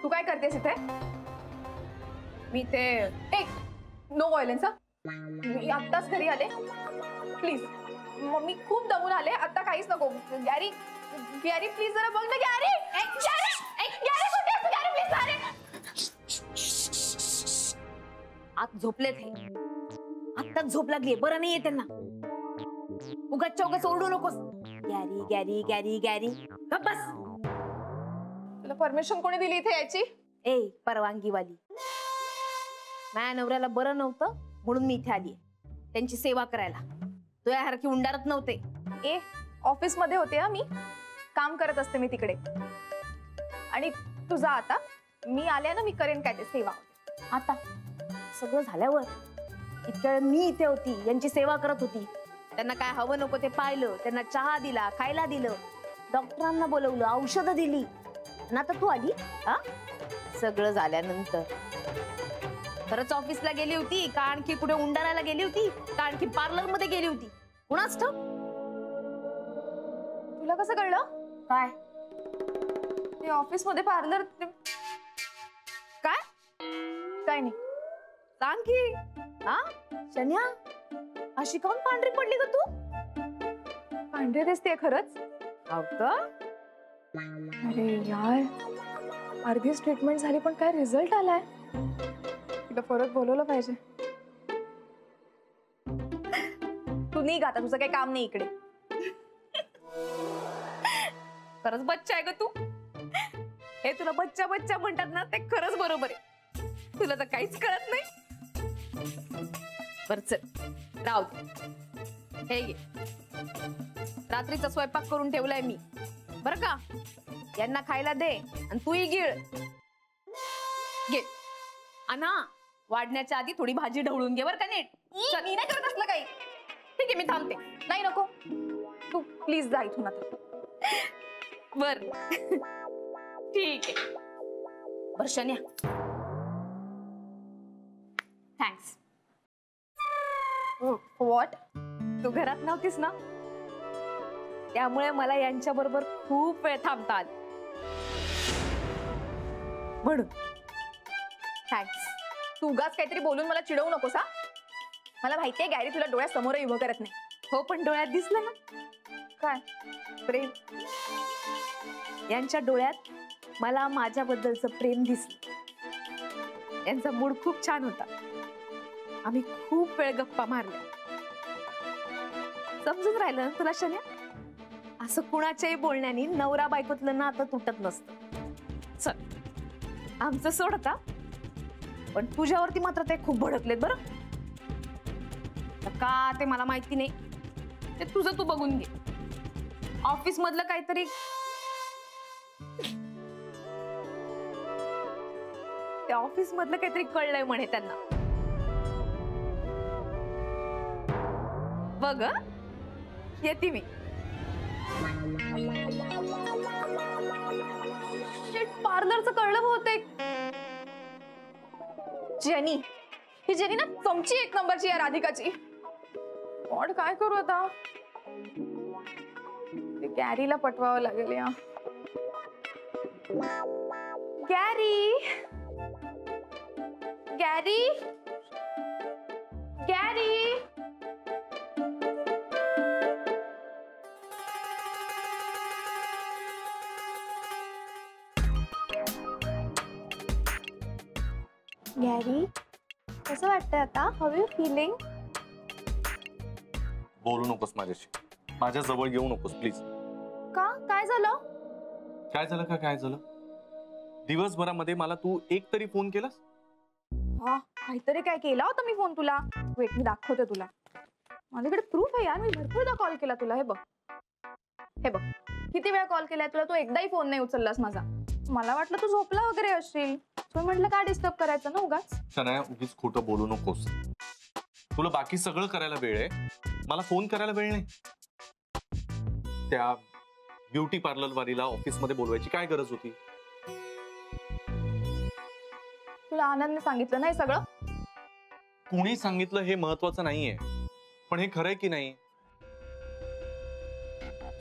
तू काय करतेस इथे? मी ते एक नो व्हायलेन्स. मी आत्ताच घरी आले, प्लीज. मी खूप दमून आले, आता काहीच नको. गॅरी गॅरी प्लीज जरा बघ ना. गॅरी गॅरी कुठे आहेस? Gary please. गॅरी आत झोपलेत हे. आत्ताच झोप लागली, बरं नाहीये त्यांना. उगाच ओरडू नकोस. गॅरी गॅरी गॅरी गॅरी गप बस. तुला परमिशन कोणी दिली इथे यायची? ए परवानगीवाली. माझ्या नवऱ्याला बरं नव्हतं म्हणून मी इथे आली त्यांची सेवा करायला. तुझ्यासारखी उंडारत नव्हते. ए ऑफिस मध्ये होते मी, काम करत असते मी तिकडे. आणि तुझा आता मी आले ना, मी करेन काय ते सेवा. आता सगळं झाल्यावर इतक्या वेळ मी इथे होती, यांची सेवा करत होती. त्यांना काय हवं नको ते पाहिलं, त्यांना चहा दिला, खायला दिलं, डॉक्टरांना बोलवलं, औषधं दिली. आणि आता तू आली. हा सगळं झाल्यानंतर खरंच ऑफिसला गेली होती का आणखी कुठे उंडारायला गेली होती का आणखी पार्लर मध्ये गेली होती कुणाच ठाऊक. तुला कसं कळलं? काय ते ऑफिस मध्ये पार्लर काय काय नाही. सांग की. हा शन्या अशी काऊन पांढरी पडली ग तू? पांढरे दिसते खरंच. अरे यार, अर्धीच ट्रीटमेंट झाली पण काय रिझल्ट आलाय. तुला परत बोलवलं पाहिजे. तू निघ आता, तुझं काही काम नाही इकडे. खरंच बच्चा आहे ग तू. हे तुला बच्चा बच्चा म्हणतात ना, ते खरंच बरोबर आहे. तुला तर काहीच कळत नाही. बर चल राहू दे. हे घे, रात्रीचा स्वयंपाक करून ठेवलाय मी बर का. यांना खायला दे आणि तूही गिळ घे. अना वाढण्याच्या आधी थोडी भाजी ढवळून घे बर का नीट. मी नाही करत असलं काही. ठीक आहे मी थांबते. नाही नको, तू प्लीज जा इथून आता. बर ठीक आहे. बर शन्या थँक्स. व्हॉट? तू घरात नव्हतीस ना, त्यामुळे मला यांच्या बरोबर खूप वेळ थांबता आला म्हणून थँक्स. तू उगाच काहीतरी बोलून मला चिडवू नकोस. हा मला माहितीये गॅरी तुला डोळ्यासमोर उभं करत नाही. हो पण डोळ्यात दिसलं ना काय? प्रेम. यांच्या डोळ्यात मला माझ्याबद्दलचं प्रेम दिसलं. यांचा मूड खूप छान होता. आम्ही खूप वेळ गप्पा मारल्या. समजून राहिलं ना तुला शन्या? असं कुणाच्याही बोलण्याने नवरा बायकोतलं नातं तुटत नसतं. चल आमचं सोड आता, पण तुझ्यावरती मात्र ते खूप भडकलेत बरं. का ते मला माहिती नाही, ते तुझं तू बघून घे. ऑफिस मधलं काहीतरी त्या ऑफिस मधलं काहीतरी कळलंय म्हणे त्यांना. बघ येते मी. पार्लरचं कळलं बहुतेक. जेनी, ही जेनी ना चमची एक नंबरची या राधिकाची. गॉड काय करू आता? गॅरीला पटवावं लागेल. या गॅरी गॅरी गॅरी. गॅरी कसं वाटतंय आता? How you feeling? बोलू नकोस माझ्याशी, माझ्या जवळ येऊ नकोस प्लीज. का? काय झालं? काय झालं का? काय झालं? दिवसभरामध्ये मला तू एक तरी फोन केलास? हा काहीतरी काय केला होता मी फोन तुला. वेट मी दाखवते तुला. माझ्याकडे प्रूफ आहे यार. मी भरपूरदा कॉल केला तुला. हे बघ, हे बघ किती वेळा कॉल केलाय तुला. तू एकदाही फोन नाही उचललास माझा. मला वाटलं तू झोपला वगैरे असशील. तू म्हटलं का डिस्टर्ब करायचं ना उगाच. शनाया उगीच खोटं बोलू नकोस. तुला बाकी सगळं करायला वेळ आहे, मला फोन करायला वेळ नाही. त्या ब्युटी पार्लर वालीला ऑफिस मध्ये बोलवायची काय गरज होती? तुला आनंदने सांगितलं नाही सगळं? कुणी सांगितलं हे महत्वाचं नाहीये, पण हे खरंय की नाही?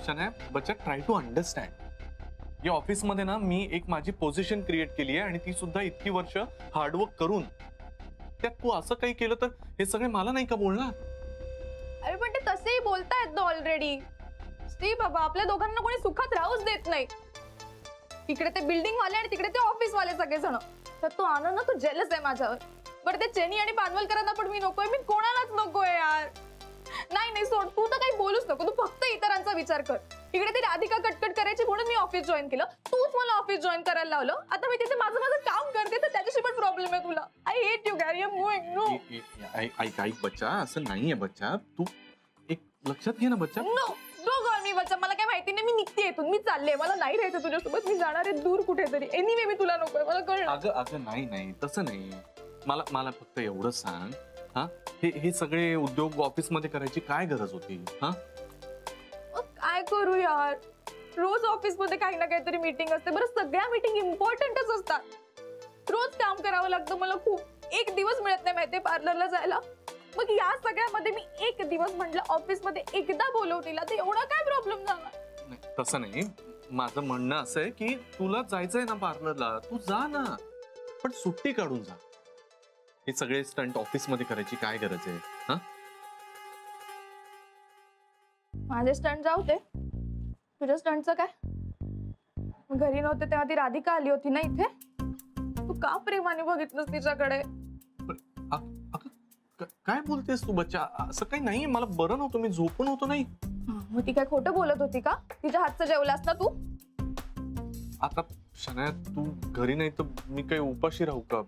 शनाया बच्चा, ट्राय टू अंडरस्टँड. या ऑफिसमध्ये ना मी एक माझी पोझिशन क्रिएट केली आहे आणि ती सुद्धा इतकी वर्ष हार्डवर्क करून. त्यात तू असं काही केलं तर हे सगळे मला नाही का बोलणार? अरे पण ते तसेही बोलतायत ना ऑलरेडी. स्टीव बाबा, आपल्या दोघांना कोणी सुखात राहूच देत नाही. इकडे ते बिल्डिंग वाले आणि तिकडे ते ऑफिस वाले सगळेजण. तर तो आनंद, तू जेलस आहे माझ्यावर. बरं ते चेनी आणि पानवलकरांना पण मी नकोय, मी कोणालाच नकोय यार. नाही नाही सोड, तू तर काही बोलूच नको. तू फक्त इतरांचा विचार कर. इकडे ती राधिका कटकट करायची म्हणून मी ऑफिस जॉईन केलं. तूच मला ऑफिस जॉईन करायला लावलं. आता मी तिथे माझं माझं काम करते तर त्याच्याशी पण प्रॉब्लेम आहे तुला. I hate you Gary, I am going. No ऐक ऐक बच्चा, असं नाहीये बच्चा. तू एक लक्षात घे ना बच्चा. नो नो गॉल मी बच्चा, मला काय माहिती नाही. मी निघते इथून, मी चालले. मला नाही राहायचं तुझ्यासोबत. मी जाणार आहे दूर कुठेतरी. एनिवे मी तुला नकोय, मला कळलं. अगं अगं नाही नाही तसं नाही. मला मला फक्त एवढं सांग, हा हे सगळे उद्योग ऑफिस मध्ये करायची काय गरज होती? हा काय करू यार, रोज ऑफिस मध्ये काही ना काहीतरी मीटिंग असते. बरं सगळ्या मीटिंग इम्पॉर्टंटच असतात. रोज काम करावं लागतं मला खूप. एक दिवस मिळत नाही माहितीये पार्लरला जायला. मग या सगळ्यामध्ये मी एक दिवस म्हटलं ऑफिस मध्ये एकदा बोलवतीला, तर एवढा काय प्रॉब्लेम झाला? नाही, तसं नाही. माझं म्हणणं असं आहे की तुला जायचंय ना पार्लरला, तू जा ना, पण सुट्टी काढून जा. हे सगळे स्टंट ऑफिस मध्ये करायची काय गरज आहे? हा माझे स्टंट जाऊ दे, तुझ्या स्टंटचं काय? घरी नव्हते तेव्हा ती राधिका आली होती ना इथे. तू का प्रेमाने बघितलंस तिच्याकडे? काय बोलतेस तू बच्चा? असं काही नाहीये. मला बरं नव्हतं, मी झोपून होतो. नाही मग ती काय खोटं बोलत होती का? तिच्या हातचं जेवलास ना तू? आता शनाया, तू घरी नाही तर मी काही उपाशी राहू का?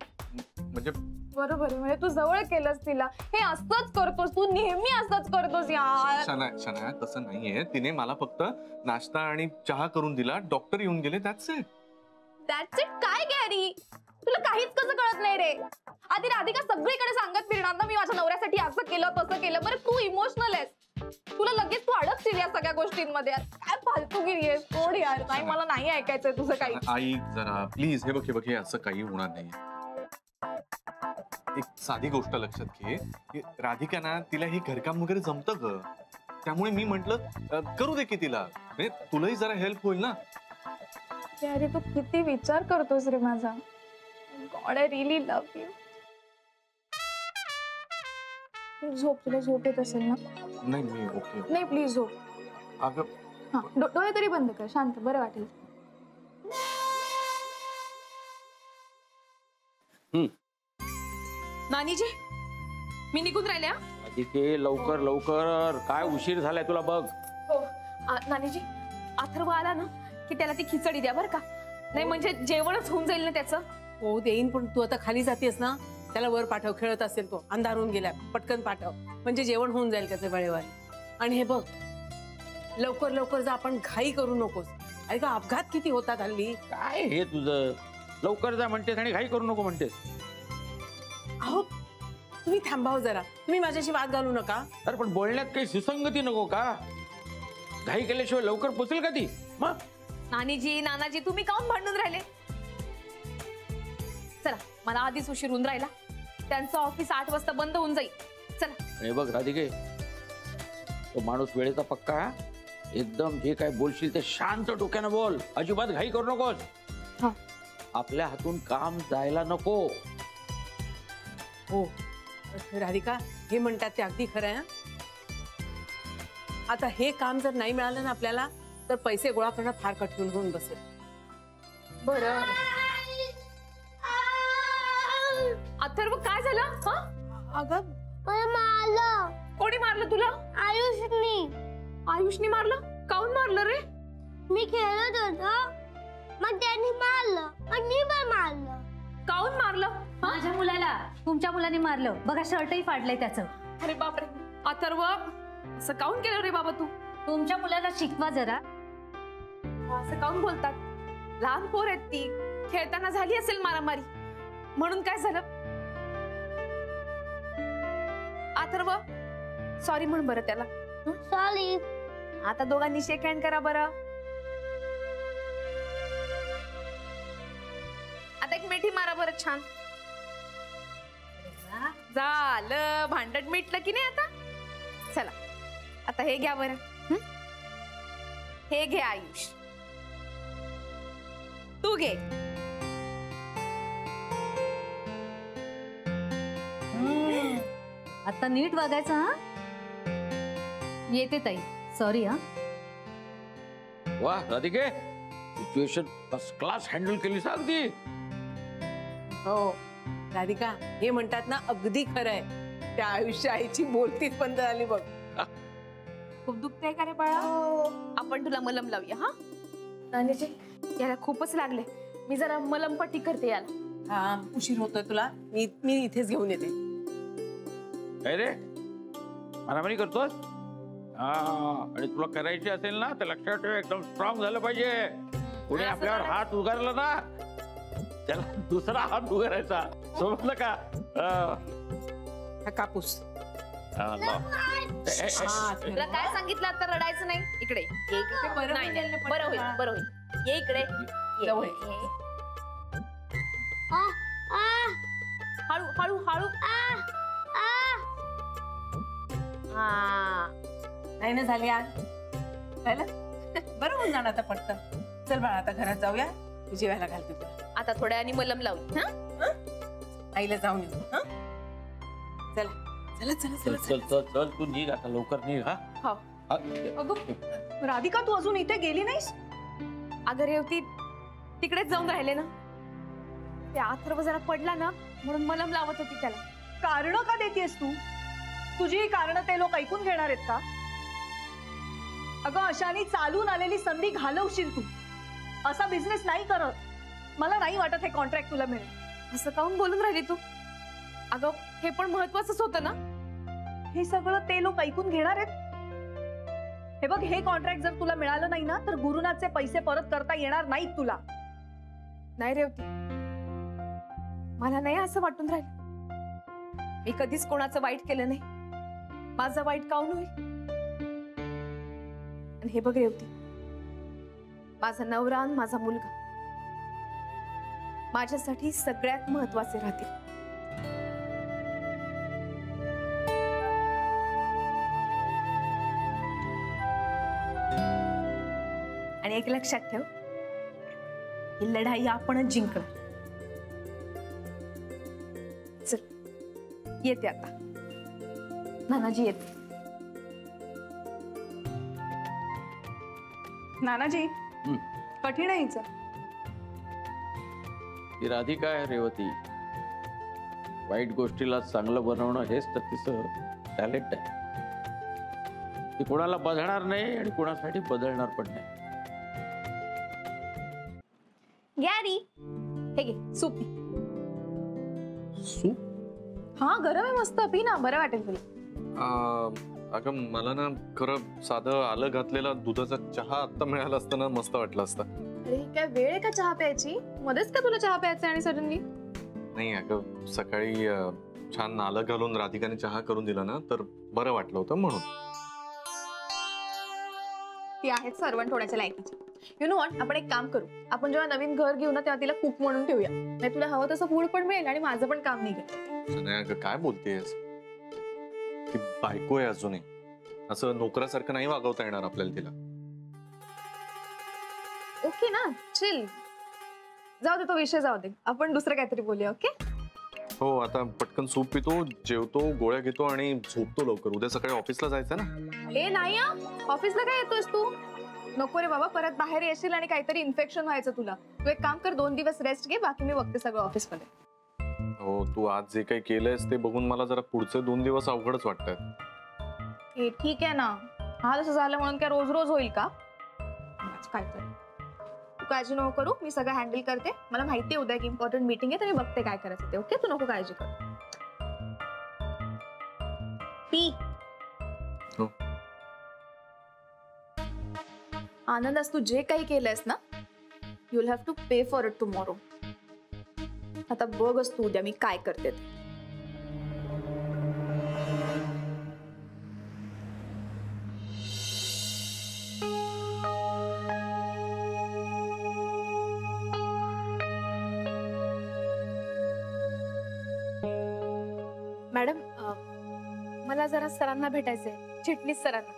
म्हणजे बरोबर आहे, म्हणजे तू जवळ केलंस तिला. हे असंच करतोस तू, नेहमी असंच करतोस यार. शनाया तसं नाहीये. तिने मला फक्त नाश्ता आणि चहा करून दिला. डॉक्टर येऊन गेले. That's it. दॅट्स इट काय गॅरी? तुला काहीच कसं कळत नाही रे? आधी राधिका सगळीकडे सांगत फिरणार ना, मी माझ्या नवऱ्यासाठी असं केलं तसं केलं. बरं तू इमोशनल आहेस, तुला लगेच तू अडकशील या सगळ्या गोष्टींमध्ये. काय फालतूगिरी आहे. सोड यार, नाही मला नाही ऐकायचंय तुझं काही. ऐक जरा प्लीज. हे बघ हे असं काही होणार नाही. एक साधी गोष्ट लक्षात घे, की राधिका ना, तिला हे घरकाम वगैरे जमतं ग. त्यामुळे मी म्हंटल करू दे की तिला, म्हणजे तुलाही जरा हेल्प होईल ना. अरे तू किती विचार करतोस रे माझा. God I really love you. झोप, तुला झोप येत असेल ना? नाही मी ओके. नाही प्लीज झोप. अगं हा डोळे तरी बंद कर, शांत, बरं वाटेल. नानीजी, मी निघून राहिले. अधिके लवकर लवकर, काय उशीर झालाय तुला बघ. हो नानीजी, अथर्व आला ना की त्याला ती खिचडी द्या बरं का. नाही म्हणजे जेवणच होऊन जाईल ना त्याचं. हो देईन, पण तू आता खाली जातेस ना, त्याला वर पाठव. खेळत असेल तो, अंधार होऊन गेलाय, पटकन पाठव, म्हणजे जेवण होऊन जाईल त्याचे वेळेवर. आणि हे बघ, लवकर लवकर जा, आपण घाई करू नकोस. अरे का अपघात किती होतात हल्ली. काय हे तुझं, लवकर जा म्हणतेस आणि घाई करू नको म्हणतेस. अहो तुम्ही थांबाव जरा, तुम्ही माझ्याशी वाद घालू नका. अरे पण बोलण्यात काही सुसंगती नको का? घाई केल्याशिवाय लवकर पोचेल का ती? मग नानीजी नानाजी, तुम्ही काऊन भांडून राहिले? चला, मला आधीच उशीर होऊन राहिला. त्यांचं ऑफिस 8 वाजता बंद होऊन जाईल. चला. हे बघ राधिके, तो माणूस वेळेचा पक्का. एकदम जे काय बोलशील ते शांत डोक्यानं बोल, अजिबात घाई करू नकोस. हा. आपल्या हातून काम जायला नको. हो राधिका, हे म्हणतात ते अगदी खरं आहे. आता हे काम जर नाही मिळालं ना आपल्याला, तर पैसे गोळा करणं फार कठीण होऊन बसेल. बरं अथर्व, काय झालं? हा अगं मारलं. कोणी मारलं तुला? आयुषनी. आयुषनी मारलं? काऊन मारलं रे? मी खेळत होतो, मग त्यांनी मारलं आणि मी पण मारलं. काऊन मारलं? माझ्या मुलाला तुमच्या मुलाने मारलं बघा, शर्टही फाडलंय त्याचं. अरे बापरे, अथर्व असं काऊन केलं रे बाबा तू? तुमच्या मुलाला शिकवा जरा. असं काऊन बोलतात? लहान पोर आहेत ती, खेळताना झाली असेल मारामारी, म्हणून काय झालं? अथर्व सॉरी म्हण बरं त्याला. सॉरी. आता दोघांनी शेक हँड करा बरं. आता एक मिठी मारा बरं, छान झालं. भांडण मिटलं की नाही आता? चला आता हे घ्या बरं. हे घे आयुष. तू घे. आता नीट वागायचं हा. येते ताई, सॉरी हा. वा राधिके, सिच्युएशन फर्स्ट क्लास हँडल केलीस अगदी. हो राधिका, हे म्हणतात ना अगदी खरंय. त्या आयुष्य आईची बोलतीच बंद झाली बघ. खूप दुखतंय का रे बाळा? आपण तुला मलम लावूया हा. नानीजी, याला खूपच लागले. मी जरा मलम पट्टी करते याला. हा, उशीर होतोय तुला. मी इथेच घेऊन येते. काय रे, मारामारी करतोस? हा, आणि तुला करायची असेल ना तर लक्षात ठेव, एकदम स्ट्रॉंग झालं पाहिजे. पुढे असं आपल्यावर झालं. हात उगारला ना, त्याला दुसरा हात उगारायचा, समजलं का? हा कापूस. तुला काय सांगितलं आता? रडायचं नाही. इकडे ये इकडे. बरं नाही, होईल नाही. ना, बरं होईल, पटकन. बरं होईल. ये इकडे. ये, जवळ. ये. आ आ हळू हळू हळू. आ हा. नाही ना झाली आज. झालं बरं होऊन जाणार आता पटकन. चल बाळा, आता घरात जाऊया. मी जेवायला घालते तुला. आता थोड्या आणि मलम लावू. हा. आईला जाऊन येऊ. हा, चला चला चला चल चला चल चल चल, तू निघ आता, लवकर निघ. हा हो. हा. अगं राधिका, तू अजून इथे गेली नाहीस? अगं रेवती, तिकडेच जाऊन राहिले ना. ते अथर्व जरा पडला ना, म्हणून मलम लावत होती त्याला. कारण का देतेस तू? तुझी कारण ते लोक ऐकून घेणार आहेत का? अगं अशाने चालून आलेली संधी घालवशील तू. असा बिझनेस नाही करत. मला नाही वाटत हे कॉन्ट्रॅक्ट तुला मिळेल. असं काऊन बोलून राहिली तू? अगं हे पण महत्वाचंच होतं ना. हे सगळं ते लोक ऐकून घेणार आहेत. हे बघ, हे कॉन्ट्रॅक्ट जर तुला मिळालं नाही ना, तर गुरुनाथचे पैसे परत करता येणार नाहीत तुला. नाही रेवती, मला नाही असं वाटून राहिलं. मी कधीच कोणाचं वाईट केलं नाही. माझं वाईट काऊन होईल? आणि हे बघ रेवती, माझा नवरा आणि माझा मुलगा माझ्यासाठी सगळ्यात महत्वाचे राहतील. आणि एक लक्षात ठेव, ही लढाई आपणच जिंकणार. चल, येते आता. नानाजी येते. नानाजी, कठीण आहे हिचं. ती राधिका आहे रेवती. वाईट गोष्टीला चांगलं बनवणं हेच तर तिचं टॅलेंट आहे. ती कोणाला बदलणार नाही आणि कोणासाठी बदलणार पण नाही. गॅरी, हे घे सूप पी. सूप? हा, गरम आहे मस्त. पी ना, बरं वाटेल तुला. अगं मला ना खरं साधं आलं घातलेला दुधाचा चहा आता मिळाला असता ना, मस्त वाटलं असतं. अरे काय वेळ आहे का चहा प्यायची? मध्येच का तुला चहा प्यायचा आणि सडनली? नाही अगं, सकाळी छान आलं घालून राधिकाने चहा करून दिला ना, तर बरं वाटलं होतं म्हणून. ती आहेत सर्वंट होण्याच्या लायकीची. यु नो व्हॉट, आपण एक काम करू. आपण जेव्हा नवीन घर घेऊ ना, तेव्हा तिला कुक म्हणून ठेवूया. नाही तुला हवं तसं फूड पण मिळेल आणि माझं पण काम निघेल. नाही अगं, काय बोलतेस? ती बायको आहे अजूनही. असं नोकरासारखं नाही वागवता येणार आपल्याला तिला. ओके ना, चिल. जाऊ दे, तो विषय जाऊ दे. आपण दुसरं काहीतरी बोलूया. ओके? हो, आता पटकन सूप पितो, जेवतो, गोळ्या घेतो आणि झोपतो लवकर. उद्या सकाळी ऑफिसला जायचं ना. ए नाही, ऑफिसला काय येतोयस तू? नको रे बाबा, परत बाहेर येशील आणि काहीतरी इन्फेक्शन व्हायचं तुला. तू एक काम कर, 2 दिवस रेस्ट घे. बाकी मी बघते सगळं ऑफिसमध्ये. हो, तू आज जे काही केलंयस ते बघून मला जरा पुढचे 2 दिवस अवघडच वाटतंय. ए ठीक आहे ना. हा तसं झालं म्हणून काय रोज रोज होईल का? काहीतरी तू काळजी नको करू. मी सगळं हँडल करते. मला माहिती आहे उद्या एक इम्पॉर्टंट मीटिंग आहे, तर मी बघते काय करायचं ते. ओके, तू नको काळजी कर. पी. हो. आनंद, आज तू जे काही केलंयस ना, you will have to pay for it tomorrow. आता बघच तू उद्या मी काय करते ते. मॅडम, मला जरा सरांना भेटायचंय, चिटणीस सरांना.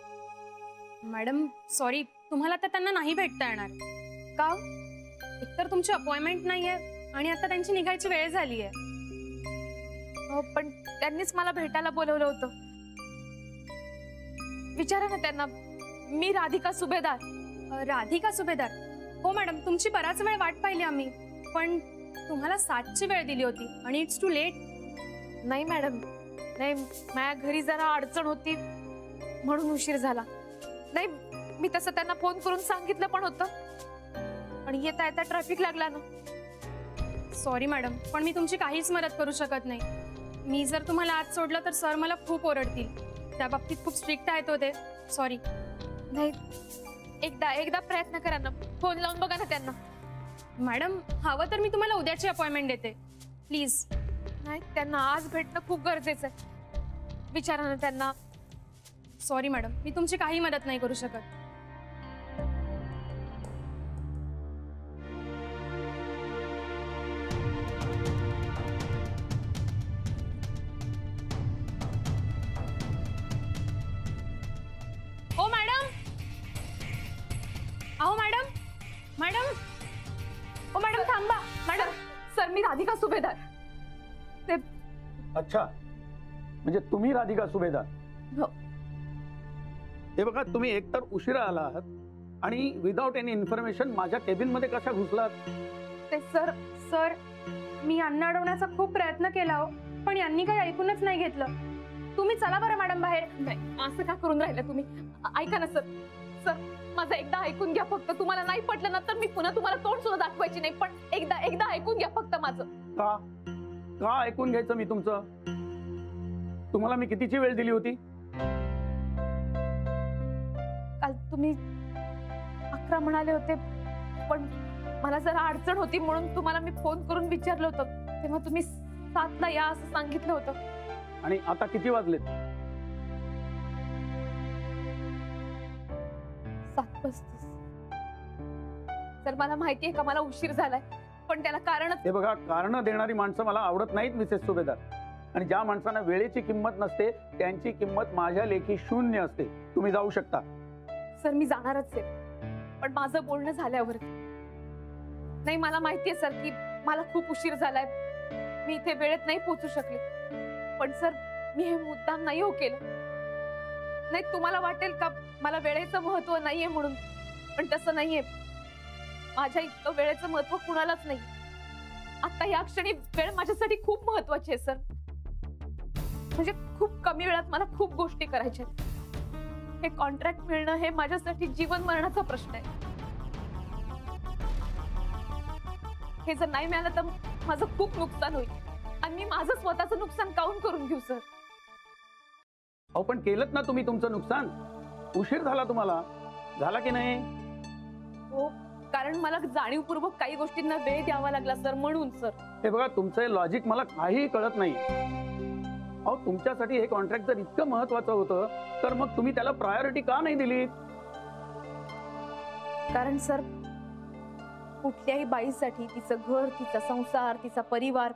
मॅडम सॉरी, तुम्हाला तर त्यांना नाही भेटता येणार. का? एकतर तुमची अपॉइंटमेंट नाहीये आणि आता त्यांची निघायची वेळ झाली आहे. हो, पण त्यांनीच मला भेटायला बोलवलं होतं. विचारा ना त्यांना. मी राधिका सुभेदार. राधिका सुभेदार. हो मॅडम, तुमची बराच वेळ वाट पाहिली आम्ही, पण तुम्हाला 7ची वेळ दिली होती आणि इट्स टू लेट. नाही मॅडम, नाही, माझ्या घरी जरा अडचण होती म्हणून उशीर झाला. नाही, मी तसं त्यांना फोन करून सांगितलं पण होतं, आणि येता येता ट्रॅफिक लागला ना. सॉरी मॅडम, पण मी तुमची काहीच मदत करू शकत नाही. मी जर तुम्हाला आज सोडलं तर सर मला खूप ओरडतील. त्या बाबतीत खूप स्ट्रिक्ट आहेत होते. सॉरी. नाही, एकदा प्रयत्न करा ना, फोन लावून बघा ना त्यांना. मॅडम, हवं तर मी तुम्हाला उद्याची अपॉइंटमेंट देते, प्लीज. नाही, त्यांना आज भेटणं खूप गरजेचं आहे. विचारा ना त्यांना. सॉरी मॅडम, मी तुमची काही मदत नाही करू शकत. ओ मॅडम, अहो मॅडम, मॅडम, ओ मॅडम थांबा. मॅडम, सर मी राधिका सुभेदार. ते अच्छा, म्हणजे तुम्ही राधिका सुभेदार? हो. हे बघा, तुम्ही एकतर उशिरा आला आहात आणि विदाउट एनी इन्फॉर्मेशन माझ्या केबिन मध्ये कशा घुसलात? ते सर, मी अन्न अडवण्याचा खूप प्रयत्न केला हो, पण यांनी काही ऐकूनच नाही घेतलं. तुम्ही चला बरं मॅडम बाहेर. नाही, असं का करून राहिलं तुम्ही? ऐका ना सर, माझं एकदा ऐकून घ्या फक्त. तुम्हाला नाही पटलं ना तर मी पुन्हा तुम्हाला तोंड सुद्धा दाखवायची नाही, पण एकदा ऐकून घ्या फक्त माझं. का ऐकून घ्यायचं मी तुमचं? तुम्हाला मी कितीची वेळ दिली होती? काल तुम्ही 11 म्हणाले होते, पण मला जरा अडचण होती म्हणून तुम्हाला मी फोन करून विचारलं होतं. तेव्हा तुम्ही 7ला या असं सांगितलं होतं. आणि आता किती वाजलेत? 7:35. तर मला माहितीये का मला उशीर झालाय, पण त्याला कारण. हे बघा, कारण देणारी माणसं मला आवडत नाहीत मिसेस सुभेदार. आणि ज्या माणसांना वेळेची किंमत नसते त्यांची किंमत माझ्या लेखी 0 असते. तुम्ही जाऊ शकता. सर मी जाणारच आहे, पण माझं बोलणं झाल्यावर. नाही, मला माहितीये सर की मला खूप उशीर झालाय, मी इथे वेळेत नाही पोहोचू शकले. पण सर मी हे मुद्दाम नाही हो केलं. नाही, तुम्हाला वाटेल का मला वेळेचं महत्व नाहीये म्हणून, पण तसं नाहीये. माझ्या इतकं वेळेचं महत्व कुणालाच नाही. आता या क्षणी वेळ माझ्यासाठी खूप महत्वाची आहे सर. म्हणजे खूप कमी वेळात मला खूप गोष्टी करायच्या आहेत. हे कॉन्ट्रॅक्ट मिळणं हे माझ्यासाठी जीवन मरणाचा प्रश्न आहे. हे जर नाही मिळालं तर माझं खूप नुकसान होईल, आणि मी माझं स्वतःचं नुकसान काऊन करून घेऊ सर? अहो, पण केलंत ना तुम्ही तुमचं नुकसान. उशीर झाला तुम्हाला, झाला की नाही? हो, कारण मला जाणीवपूर्वक काही गोष्टींना वेळ द्यावा लागला सर, म्हणून सर. हे बघा, तुमचं लॉजिक मला काहीही कळत नाही. अहो, तुमच्यासाठी हे कॉन्ट्रॅक्ट जर इतकं महत्वाचं होतं तर मग तुम्ही त्याला प्रायोरिटी का नाही दिली? कारण सर, कुठल्याही बाईसाठी तिचं घर, तिचा संसार, तिचा परिवार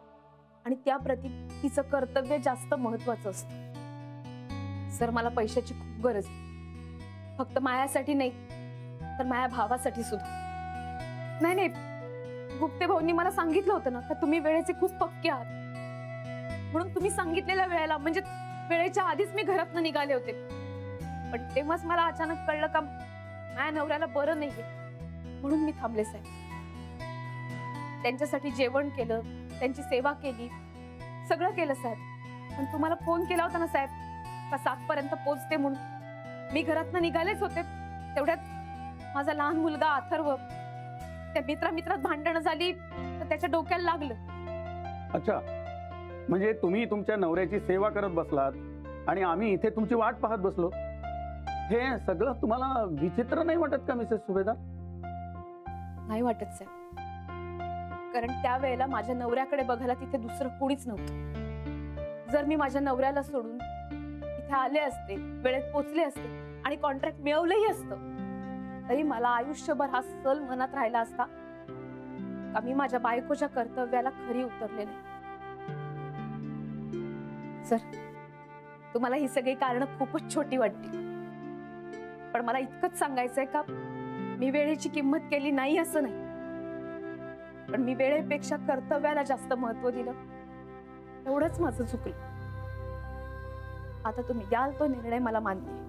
आणि त्याप्रती तिचं कर्तव्य जास्त महत्वाचं असतं. सर मला पैशाची खूप गरज आहे, फक्त मायासाठी नाही तर माझ्या भावासाठी सुद्धा. नाही, गुप्ते भाऊंनी मला सांगितलं होतं ना का तुम्ही वेळेचे खूप पक्के आहात, म्हणून तुम्ही सांगितलेल्या वेळेला, म्हणजे वेळेच्या आधीच मी घरातनं निघाले होते. पण तेव्हाच मला अचानक कळलं का माझ्या नवऱ्याला बरं नाहीये, म्हणून मी थांबले साहेब. त्यांच्यासाठी जेवण केलं, त्यांची सेवा केली, सगळं केलं साहेब. पण तुम्हाला फोन केला होता ना साहेब का 7 पर्यंत पोहोचते म्हणून. मी घरातनं निघालेच होते, तेवढ्यात माझा लहान मुलगा अथर्व, त्या मित्रात भांडणं झाली तर त्याच्या डोक्याला लागलं. अच्छा, म्हणजे तुम्ही तुमच्या नवऱ्याची सेवा करत बसलात आणि आम्ही इथे तुमची वाट पाहत बसलो. हे सगळं तुम्हाला विचित्र नाही वाटत का मिसेस सुभेदार? नाही वाटत साहेब, कारण त्यावेळेला माझ्या नवऱ्याकडे बघायला तिथे दुसरं कोणीच नव्हतं. जर मी माझ्या नवऱ्याला सोडून इथे आले असते, वेळेत पोचले असते आणि कॉन्ट्रॅक्ट मिळवलंही असतं, तरी मला आयुष्यभर हा सल मनात राहिला असता का मी माझ्या बायकोच्या कर्तव्याला खरी उतरले नाही. सर, तुम्हाला ही सगळी कारण खूपच छोटी वाटतील, पण मला इतकंच सांगायचंय का मी वेळेची किंमत केली नाही असं नाही, पण मी वेळेपेक्षा कर्तव्याला जास्त महत्व दिलं. एवढंच माझं चुकलं. आता तुम्ही द्याल तो निर्णय मला मान्य आहे.